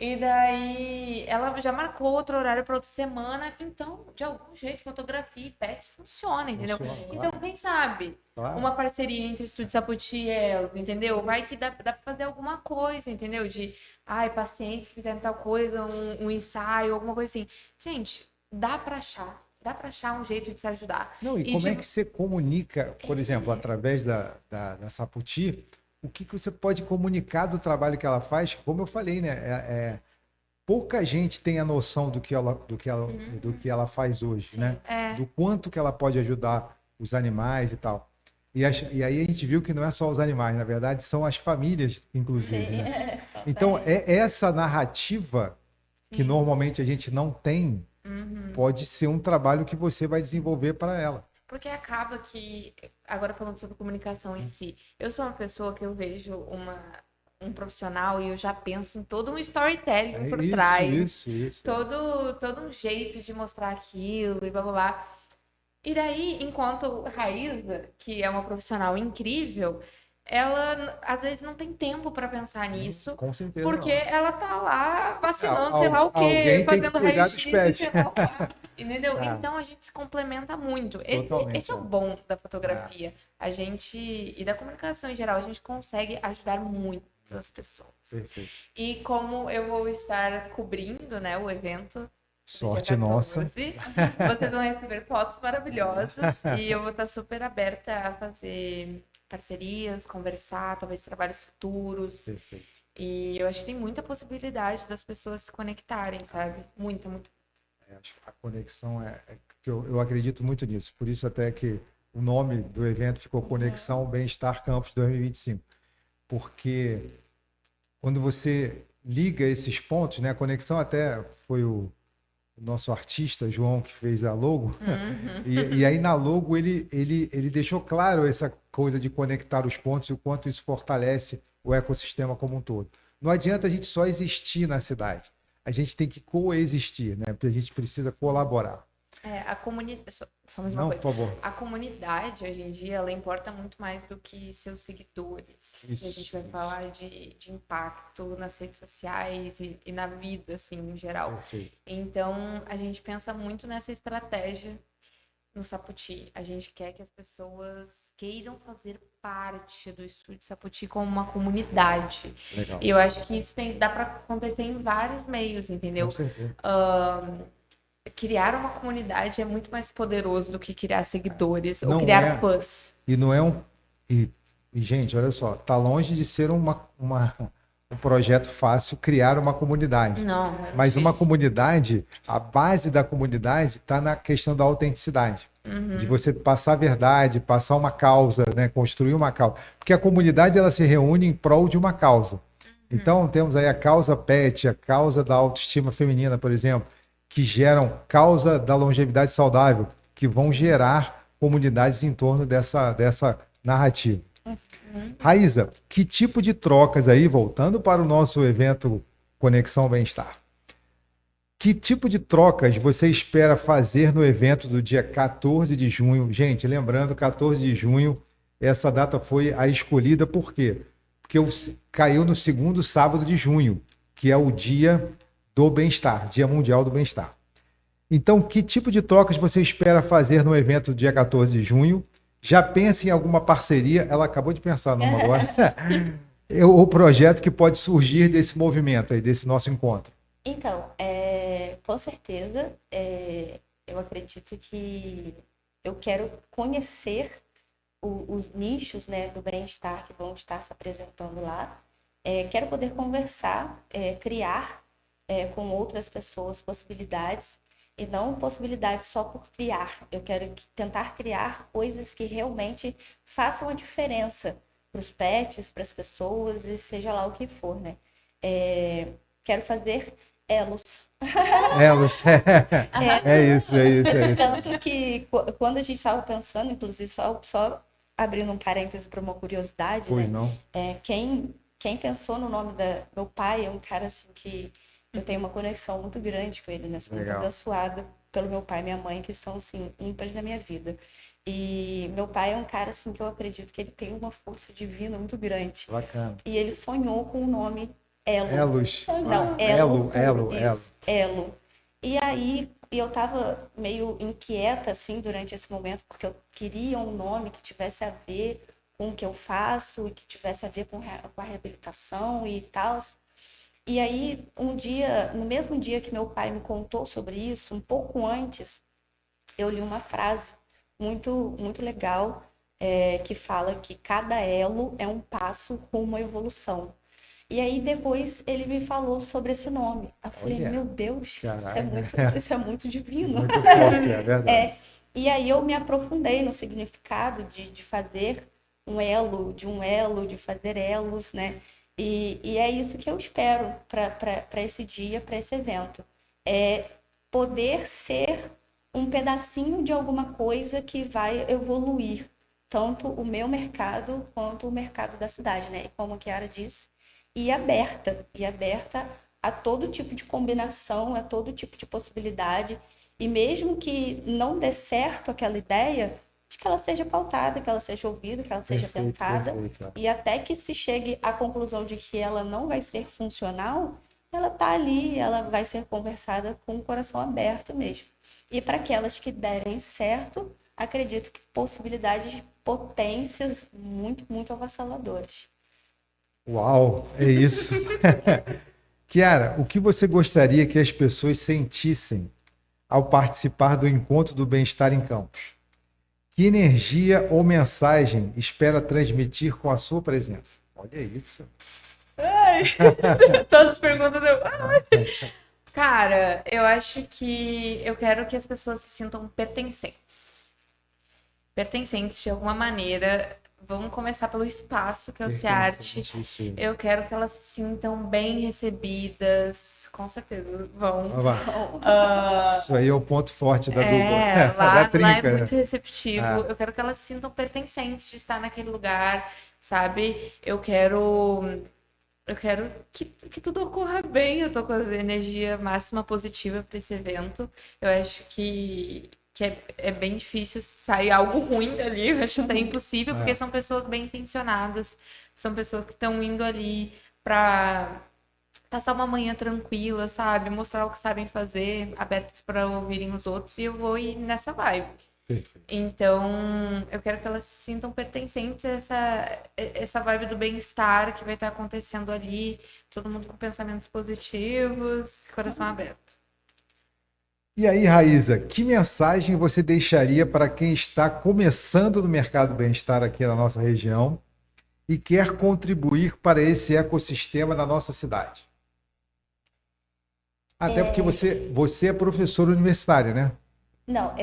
E daí ela já marcou outro horário para outra semana. Então, de algum jeito, fotografia e pets funciona, entendeu? Então, quem sabe? Uma parceria entre Estúdio Sapoti e elas, entendeu? Vai que dá para fazer alguma coisa, entendeu? De, pacientes que fizeram tal coisa, um ensaio, alguma coisa assim. Gente, dá para achar um jeito de se ajudar. Não, e como é que você comunica, por exemplo, através da Sapoti, o que você pode comunicar do trabalho que ela faz? Como eu falei, né? Pouca gente tem a noção do que ela faz hoje, sim, né? Do quanto que ela pode ajudar os animais e tal. E aí a gente viu que não é só os animais, na verdade, são as famílias, inclusive. Sim, né? Então, essa narrativa que normalmente a gente não tem, pode ser um trabalho que você vai desenvolver para ela. Porque acaba que, agora falando sobre comunicação em si, eu sou uma pessoa que eu vejo um profissional e eu já penso em todo um storytelling por trás. Isso. Todo um jeito de mostrar aquilo e blá blá blá. E daí, enquanto Raíza, que é uma profissional incrível, ela às vezes não tem tempo para pensar nisso. Com certeza. Porque ela tá lá vacilando, Al- sei lá o quê, alguém tem que fazendo cuidar dos raio-x, pets. sei lá o quê. Entendeu? Ah. Então a gente se complementa muito. Totalmente, Esse é o bom da fotografia. A gente, e da comunicação em geral, a gente consegue ajudar muitas pessoas. Perfeito. E como eu vou estar cobrindo, né, o evento. Sorte nossa. Vocês vão receber fotos maravilhosas e eu vou estar super aberta a fazer parcerias, conversar, talvez trabalhos futuros. Perfeito. E eu acho que tem muita possibilidade das pessoas se conectarem, sabe? Muita. Acho que a conexão que eu acredito muito nisso. Por isso até que o nome do evento ficou Conexão Bem-Estar Campus 2025. Porque quando você liga esses pontos, né? A conexão até foi o nosso artista, João, que fez a logo. E aí na logo ele deixou claro essa coisa de conectar os pontos e o quanto isso fortalece o ecossistema como um todo. Não adianta a gente só existir na cidade. A gente tem que coexistir, né? Porque a gente precisa colaborar. A comunidade. Só mais uma Não, coisa. por favor. A comunidade, hoje em dia, ela importa muito mais do que seus seguidores. Isso, E a gente vai falar de impacto nas redes sociais e na vida, assim, em geral. Perfeito. Então, a gente pensa muito nessa estratégia no Saputi. A gente quer que as pessoas queiram fazer parte do Estúdio Saputi como uma comunidade. Legal. E eu acho que isso dá para acontecer em vários meios, entendeu? Com certeza. Criar uma comunidade é muito mais poderoso do que criar seguidores Não ou criar é. fãs. E não é um. E, gente, olha só, tá longe de ser um projeto fácil criar uma comunidade. Não, Mas uma difícil. comunidade, a base da comunidade está na questão da autenticidade. De você passar a verdade, passar uma causa, né? Construir uma causa. Porque a comunidade ela se reúne em prol de uma causa. Então, temos aí a causa PET, a causa da autoestima feminina, por exemplo, que geram causa da longevidade saudável, que vão gerar comunidades em torno dessa narrativa. Raíza, que tipo de trocas aí, voltando para o nosso evento Conexão Bem-Estar, que tipo de trocas você espera fazer no evento do dia 14 de junho? Gente, lembrando, 14 de junho, essa data foi a escolhida, por quê? Porque caiu no segundo sábado de junho, que é o dia do bem-estar, Dia Mundial do Bem-Estar. Então, que tipo de trocas você espera fazer no evento do dia 14 de junho? Já pensa em alguma parceria? Ela acabou de pensar numa agora. O projeto que pode surgir desse movimento aí, desse nosso encontro. Então, com certeza, eu acredito que eu quero conhecer os nichos, né, do bem-estar que vão estar se apresentando lá. Quero poder conversar, criar com outras pessoas possibilidades, e não possibilidades só por criar. Eu quero tentar criar coisas que realmente façam a diferença para os pets, para as pessoas, e seja lá o que for, né? Quero fazer elos. Elos, é isso. Tanto que quando a gente estava pensando, inclusive, só abrindo um parêntese para uma curiosidade, Foi, né? não? Quem pensou no nome meu pai é um cara assim que eu tenho uma conexão muito grande com ele, né? Sou muito abençoada pelo meu pai e minha mãe, que são, assim, ímpares na minha vida. E meu pai é um cara, assim, que eu acredito que ele tem uma força divina muito grande. Bacana. E ele sonhou com o nome Elo. Elos. Não, Elo. E aí, eu tava meio inquieta, assim, durante esse momento, porque eu queria um nome que tivesse a ver com o que eu faço, e que tivesse a ver com a reabilitação e tal. E aí, no mesmo dia que meu pai me contou sobre isso, um pouco antes, eu li uma frase muito, muito legal, que fala que cada elo é um passo rumo à evolução. E aí, depois, ele me falou sobre esse nome. Eu falei, meu Deus, isso é muito divino. Muito forte, é verdade. E aí, eu me aprofundei no significado de fazer de um elo, de fazer elos, né? E é isso que eu espero para esse dia, para esse evento. É poder ser um pedacinho de alguma coisa que vai evoluir tanto o meu mercado quanto o mercado da cidade, né? E como a Chiara disse, e aberta a todo tipo de combinação, a todo tipo de possibilidade. E mesmo que não dê certo aquela ideia, que ela seja pautada, que ela seja ouvida, que ela seja pensada, e até que se chegue à conclusão de que ela não vai ser funcional, ela está ali, ela vai ser conversada com o coração aberto mesmo. E para aquelas que derem certo, acredito que possibilidades de potências muito, muito avassaladoras. Uau, é isso. Chiara, o que você gostaria que as pessoas sentissem ao participar do Encontro do Bem-Estar em Campos? Que energia ou mensagem espera transmitir com a sua presença? Olha isso. Ai, todas as perguntas eu... Cara, eu acho que eu quero que as pessoas se sintam pertencentes. Pertencentes de alguma maneira. Vamos começar pelo espaço, que é o Ciarte. Eu quero que elas se sintam bem recebidas. Com certeza vão. Isso aí é o ponto forte da dupla. Lá, da trinca, lá é muito receptivo. Ah. Eu quero que elas se sintam pertencentes de estar naquele lugar, sabe? Eu quero que tudo ocorra bem. Eu tô com a energia máxima positiva para esse evento. Eu acho que é bem difícil sair algo ruim dali. Eu acho até impossível, porque são pessoas bem intencionadas, são pessoas que estão indo ali para passar uma manhã tranquila, sabe? Mostrar o que sabem fazer, abertas para ouvirem os outros, e eu vou ir nessa vibe. Então, eu quero que elas se sintam pertencentes a essa vibe do bem-estar que vai estar acontecendo ali, todo mundo com pensamentos positivos, coração aberto. E aí, Raíza, que mensagem você deixaria para quem está começando no mercado bem-estar aqui na nossa região e quer contribuir para esse ecossistema da nossa cidade? Até porque você é professora universitária, né? Não,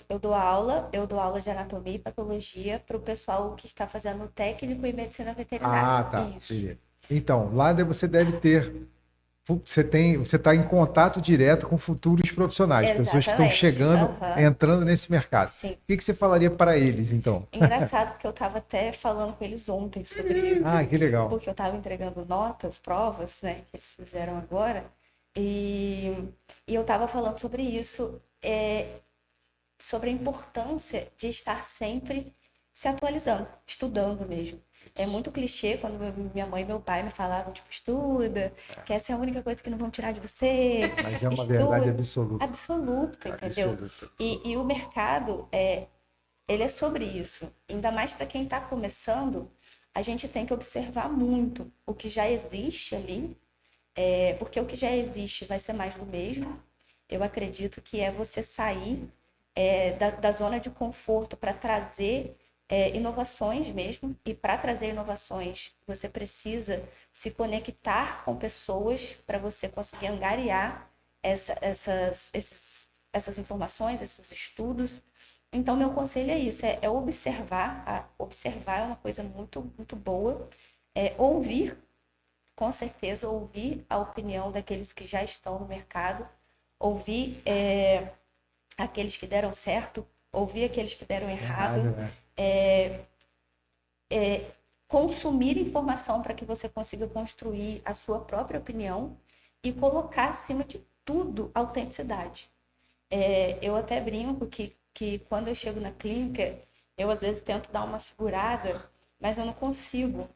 eu dou aula de anatomia e patologia para o pessoal que está fazendo técnico em medicina veterinária. Ah, tá. Isso. Beleza. Então, lá você deve ter. Você está em contato direto com futuros profissionais, pessoas que estão chegando, entrando nesse mercado. Sim. O que você falaria para eles, então? Engraçado, porque eu estava até falando com eles ontem sobre isso. Ah, que legal. Porque eu estava entregando notas, provas, né, que eles fizeram agora, e eu estava falando sobre isso, sobre a importância de estar sempre se atualizando, estudando mesmo. É muito clichê quando minha mãe e meu pai me falavam, tipo, estuda, que essa é a única coisa que não vão tirar de você. Mas é uma verdade absoluta. Absoluta, entendeu? Absoluta. E o mercado, ele é sobre isso. Ainda mais para quem está começando, a gente tem que observar muito o que já existe ali, porque o que já existe vai ser mais do mesmo. Eu acredito que é você sair da zona de conforto para trazer inovações mesmo, e para trazer inovações você precisa se conectar com pessoas para você conseguir angariar essas informações, esses estudos. Então, meu conselho é isso, é observar. Observar é uma coisa muito, muito boa. Ouvir, com certeza, ouvir a opinião daqueles que já estão no mercado, ouvir aqueles que deram certo, ouvir aqueles que deram errado, né? consumir informação para que você consiga construir a sua própria opinião e colocar, acima de tudo, autenticidade. Eu até brinco que quando eu chego na clínica, eu às vezes tento dar uma segurada, mas eu não consigo.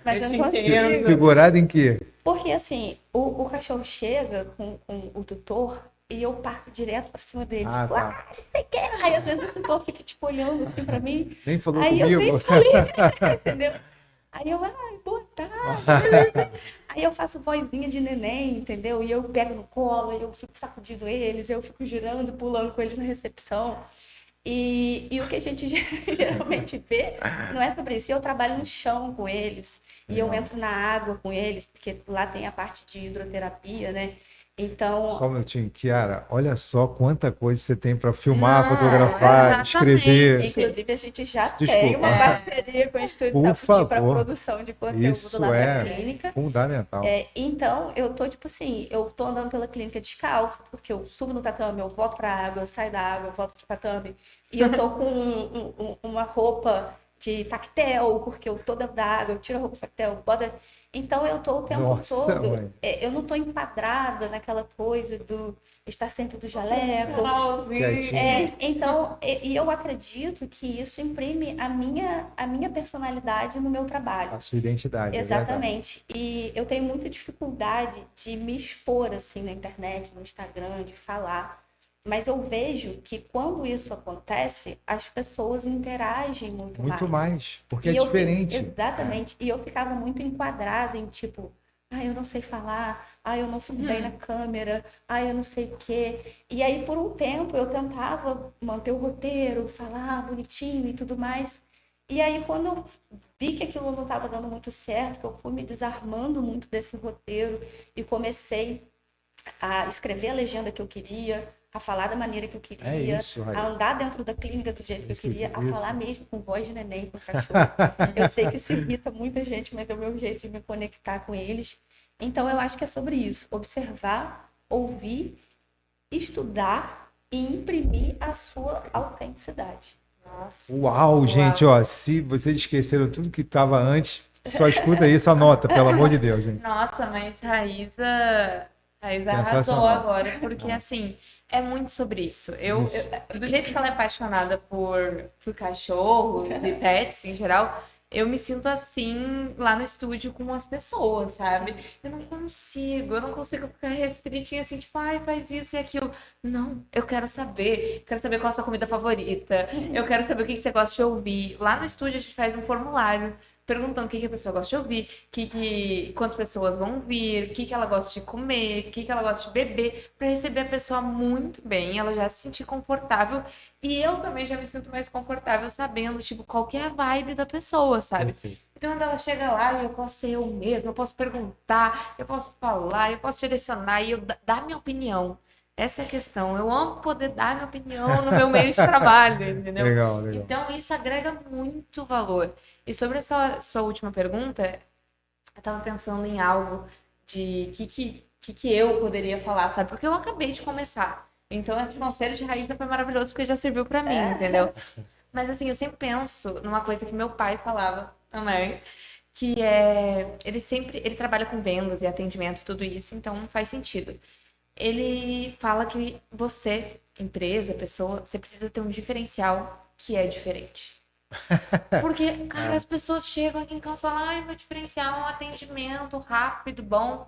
Mas eu não consigo. Segurada em quê? Porque assim, o cachorro chega com o tutor e eu parto direto pra cima dele. Tipo, tá. não sei o que. Aí às vezes o tutor fica tipo olhando assim pra mim. Nem falou aí comigo. Eu nem falei, entendeu? Aí eu, boa tarde. Aí eu faço vozinha de neném, entendeu? E eu pego no colo, eu fico sacudindo eles, eu fico girando, pulando com eles na recepção. E o que a gente geralmente vê não é sobre isso. Eu trabalho no chão com eles, e eu entro na água com eles, porque lá tem a parte de hidroterapia, né? Então, Só um minutinho, Kiara, olha só quanta coisa você tem para filmar, Não, fotografar, escrever. exatamente. inclusive, a gente já tem Desculpa. uma parceria com o Estúdio Por Saputi para favor. produção de conteúdo Isso lá da é clínica. fundamental. Então, eu tô tipo assim, eu tô andando pela clínica descalço, porque eu subo no tatame, eu volto pra água, eu saio da água, eu volto pro tatame, e eu tô com uma roupa de tactel, porque eu tô dentro da água, eu tiro a roupa de tactel, boto... Então, eu tô o tempo Nossa, todo, mãe. eu não tô enquadrada naquela coisa do estar sempre do jaleco. Quietinho. Então, e eu acredito que isso imprime a minha personalidade no meu trabalho. A sua identidade, é verdade. Exatamente. E eu tenho muita dificuldade de me expor assim na internet, no Instagram, de falar. Mas eu vejo que quando isso acontece, as pessoas interagem muito mais. Muito mais, porque E é eu diferente. exatamente. E eu ficava muito enquadrada em tipo, eu não sei falar, eu não fico bem na câmera, eu não sei o quê. E aí, por um tempo, eu tentava manter o roteiro, falar bonitinho e tudo mais. E aí, quando eu vi que aquilo não estava dando muito certo, que eu fui me desarmando muito desse roteiro e comecei a escrever a legenda que eu queria, a falar da maneira que eu queria, É isso, Raíssa. a andar dentro da clínica do jeito que eu queria, a Isso. falar mesmo com voz de neném com os cachorros. Eu sei que isso irrita muita gente, mas é o meu jeito de me conectar com eles. Então, eu acho que é sobre isso: observar, ouvir, estudar e imprimir a sua autenticidade. Nossa. Uau, gente, ó, se vocês esqueceram tudo que estava antes, só escuta isso, anota, pelo amor de Deus, hein? Nossa, mas Raíza arrasou Sensacional. agora, porque assim, é muito sobre isso. Do jeito que ela é apaixonada por cachorros e pets em geral, eu me sinto assim lá no estúdio com as pessoas, sabe? Eu não consigo ficar restritinha assim, tipo, faz isso e aquilo. Não, eu quero saber qual é a sua comida favorita, eu quero saber o que você gosta de ouvir. Lá no estúdio a gente faz um formulário perguntando o que a pessoa gosta de ouvir, quantas pessoas vão vir, o que ela gosta de comer, o que ela gosta de beber, para receber a pessoa muito bem, ela já se sentir confortável. E eu também já me sinto mais confortável sabendo, tipo, qual que é a vibe da pessoa, sabe? Perfeito. Então, quando ela chega lá, eu posso ser eu mesma, eu posso perguntar, eu posso falar, eu posso direcionar e eu dar minha opinião. Essa é a questão. Eu amo poder dar minha opinião no meu meio de trabalho, entendeu? Legal, legal. Então, isso agrega muito valor. E sobre essa sua última pergunta, eu tava pensando em algo de que eu poderia falar, sabe? Porque eu acabei de começar. Então, esse conselho de Raíssa foi maravilhoso porque já serviu pra mim, entendeu? Mas, assim, eu sempre penso numa coisa que meu pai falava também, que é... Ele trabalha com vendas e atendimento e tudo isso, então faz sentido. Ele fala que você, empresa, pessoa, você precisa ter um diferencial que é diferente. Porque, cara, as pessoas chegam aqui em campo e falam, meu diferencial é um atendimento rápido, bom.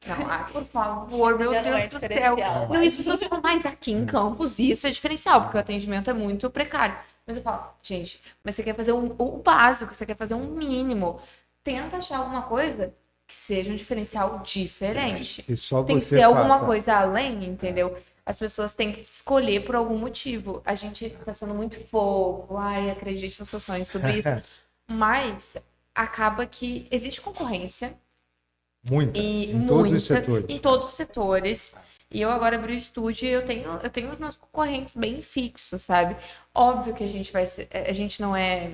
Não, por favor, meu Já não Deus é do céu. diferencial, Não, e as pessoas falam, mas aqui em Campos isso é diferencial, porque o atendimento é muito precário. Mas eu falo, gente, mas você quer fazer o básico, você quer fazer um mínimo. Tenta achar alguma coisa que seja um diferencial diferente. Que só Tem que você ser alguma faça. coisa além, entendeu? As pessoas têm que escolher por algum motivo. A gente tá sendo muito fofo, acredite nos seus sonhos, tudo isso. Mas acaba que existe concorrência. Muita. E Em todos os muita, setores. em todos os setores. E eu agora abri o estúdio e eu tenho os meus concorrentes bem fixos, sabe? Óbvio que a gente não é,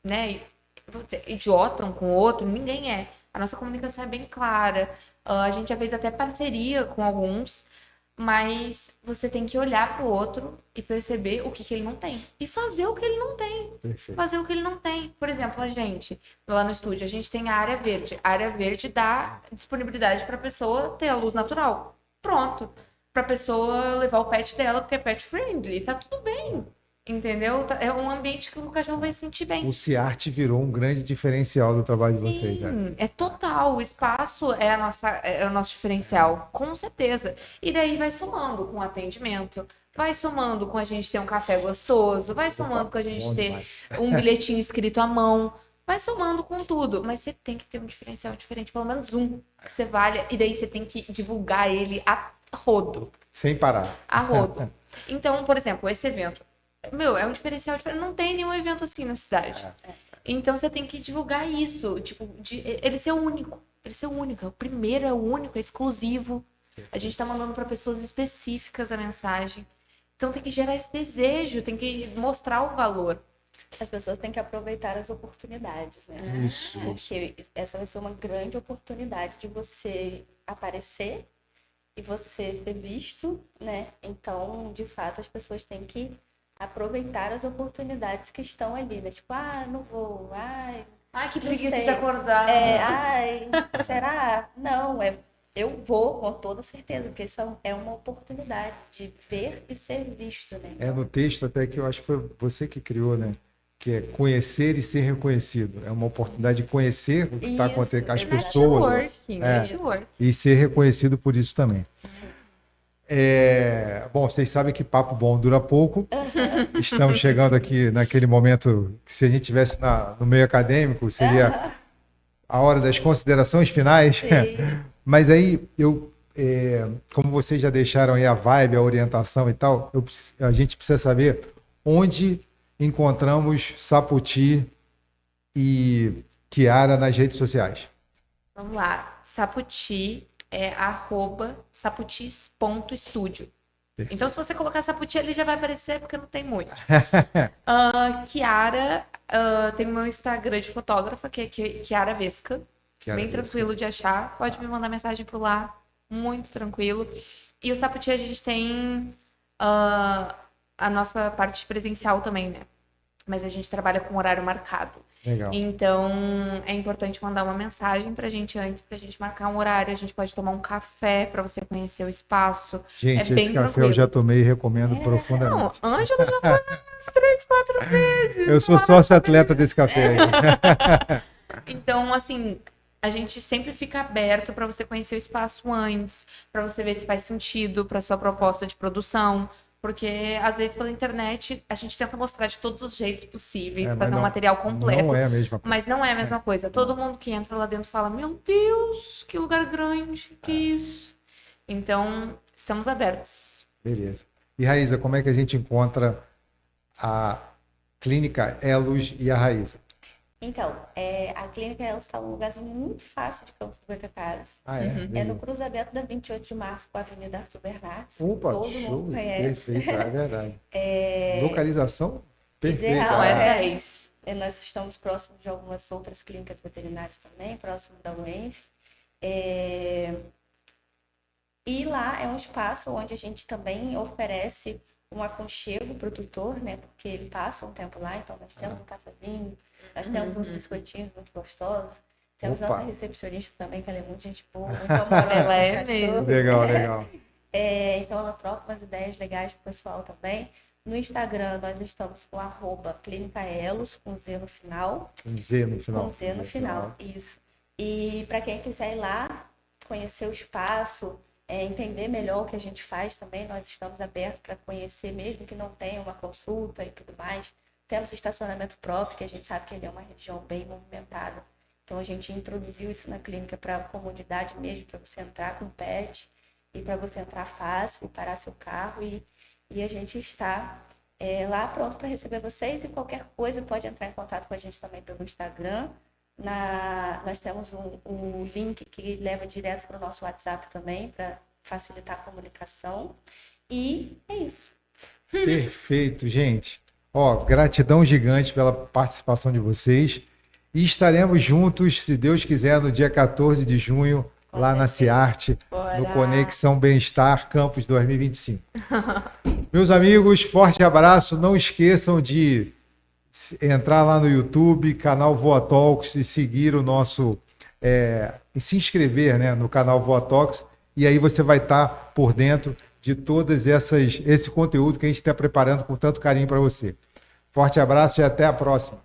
né, vou dizer, idiota um com o outro, ninguém é. A nossa comunicação é bem clara. A gente já fez até parceria com alguns, mas você tem que olhar para o outro e perceber o que ele não tem. E fazer o que ele não tem. Perfeito. Fazer o que ele não tem. Por exemplo, a gente, lá no estúdio, a gente tem a área verde. A área verde dá disponibilidade para a pessoa ter a luz natural. Pronto. Para a pessoa levar o pet dela, porque é pet friendly. Tá tudo bem. Entendeu? É um ambiente que o cachorro vai se sentir bem. O Ciarte virou um grande diferencial do trabalho de vocês, né? Sim, é total. O espaço é o nosso diferencial, com certeza. E daí vai somando com o atendimento, vai somando com a gente ter um café gostoso, vai somando com a gente bom ter demais. um bilhetinho escrito à mão, vai somando com tudo. Mas você tem que ter um diferencial diferente, pelo menos um, que você valha. E daí você tem que divulgar ele a rodo. Sem parar. A rodo. Então, por exemplo, esse evento. É um diferencial diferente. Não tem nenhum evento assim na cidade. Então você tem que divulgar isso. Tipo, ele ser único. Ele ser único. O primeiro é o único, é exclusivo. A gente está mandando para pessoas específicas a mensagem. Então tem que gerar esse desejo, tem que mostrar o valor. As pessoas têm que aproveitar as oportunidades, né? Isso. Porque essa vai ser uma grande oportunidade de você aparecer e você ser visto, né? Então, de fato, as pessoas têm que aproveitar as oportunidades que estão ali, né? Tipo, não vou, que não preguiça sei. de acordar. Será? Não, eu vou com toda certeza, porque isso é uma oportunidade de ver e ser visto, né? É no texto até que eu acho que foi você que criou, né? Que é conhecer e ser reconhecido. É uma oportunidade de conhecer o que está acontecendo com as pessoas. Network. E ser reconhecido por isso também. Sim. Bom, vocês sabem que papo bom dura pouco. Estamos chegando aqui naquele momento que, se a gente estivesse no meio acadêmico, seria a hora das considerações finais. Mas aí, como vocês já deixaram aí a vibe, a orientação e tal, a gente precisa saber onde encontramos Saputi e Kiara nas redes sociais. Vamos lá. Saputi é @saputis.studio. Então, se você colocar Saputi, ele já vai aparecer, porque não tem muito. Kiara, tem o meu Instagram de fotógrafa, que é Kiara Vesca. Bem tranquilo de achar. Pode me mandar mensagem por lá. Muito tranquilo. E o Saputi, a gente tem a nossa parte presencial também, né? Mas a gente trabalha com horário marcado. Legal. Então, é importante mandar uma mensagem pra gente antes, pra gente marcar um horário. A gente pode tomar um café pra você conhecer o espaço. Gente, bem esse café tranquilo. eu já tomei e recomendo profundamente. Não, Ângela já foi umas 3, 4 vezes. Eu sou sócio atleta desse café aí. Então, assim, a gente sempre fica aberto para você conhecer o espaço antes, para você ver se faz sentido para sua proposta de produção. Porque, às vezes, pela internet, a gente tenta mostrar de todos os jeitos possíveis, fazer um material completo. Não é a mesma coisa. Mas não é a mesma coisa. Todo mundo que entra lá dentro fala, meu Deus, que lugar grande, que isso. Então, estamos abertos. Beleza. E, Raíza, como é que a gente encontra a Clínica Elos e a Raíza? Então, a Clínica Elos está num lugarzinho muito fácil de Campos do Goytacazes. É no cruzamento da 28 de março com a Avenida Arthur Bernardes. Opa, todo mundo conhece. Perfeito, é verdade. Localização perfeita. Ideal, é 10. Nós estamos próximos de algumas outras clínicas veterinárias também, próximo da UENF. E lá é um espaço onde a gente também oferece um aconchego para o tutor, né? Porque ele passa um tempo lá, então nós temos um cafezinho, nós temos uns biscoitinhos muito gostosos. Temos nossa recepcionista também, que ela é muito gente boa, muito amorosa. Legal. Então ela troca umas ideias legais pro pessoal também. No Instagram nós estamos com @clínicaelos, com Z no final. Com Z no final. Com Z no final, isso. E para quem quiser ir lá, conhecer o espaço, entender melhor o que a gente faz também, nós estamos abertos para conhecer, mesmo que não tenha uma consulta e tudo mais. Temos estacionamento próprio, que a gente sabe que ele é uma região bem movimentada. Então, a gente introduziu isso na clínica para a comunidade mesmo, para você entrar com pet e para você entrar fácil, parar seu carro. E a gente está lá pronto para receber vocês. E qualquer coisa pode entrar em contato com a gente também pelo Instagram. Nós temos um link que leva direto para o nosso WhatsApp também, para facilitar a comunicação. E é isso. Perfeito, gente. Gratidão gigante pela participação de vocês. E estaremos juntos, se Deus quiser, no dia 14 de junho, lá na Ciarte, no Conexão Bem-Estar Campus 2025. Meus amigos, forte abraço. Não esqueçam de entrar lá no YouTube, canal Voa Talks, e seguir o nosso... e se inscrever, né, no canal Voa Talks. E aí você vai estar por dentro de todas esse conteúdo que a gente está preparando com tanto carinho para você. Forte abraço e até a próxima.